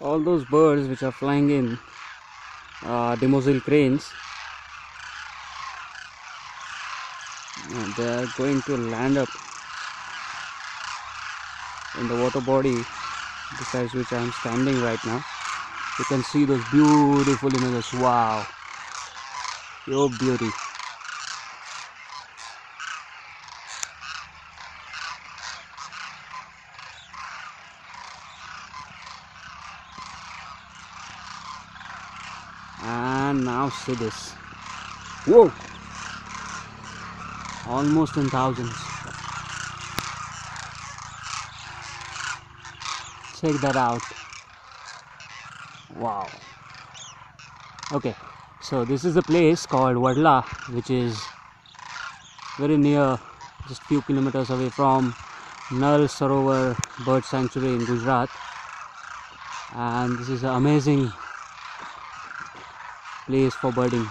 All those birds which are flying in Demoisele Cranes, and they are going to land up in the water body besides which I am standing right now. You can see those beautiful images. Wow, pure beauty. And now see this. Whoa, almost in thousands. Check that out. Wow. Okay, so this is a place called Vadla, which is very near, just few kilometers away from Nal Sarovar Bird Sanctuary in Gujarat. And this is an amazing place for birding.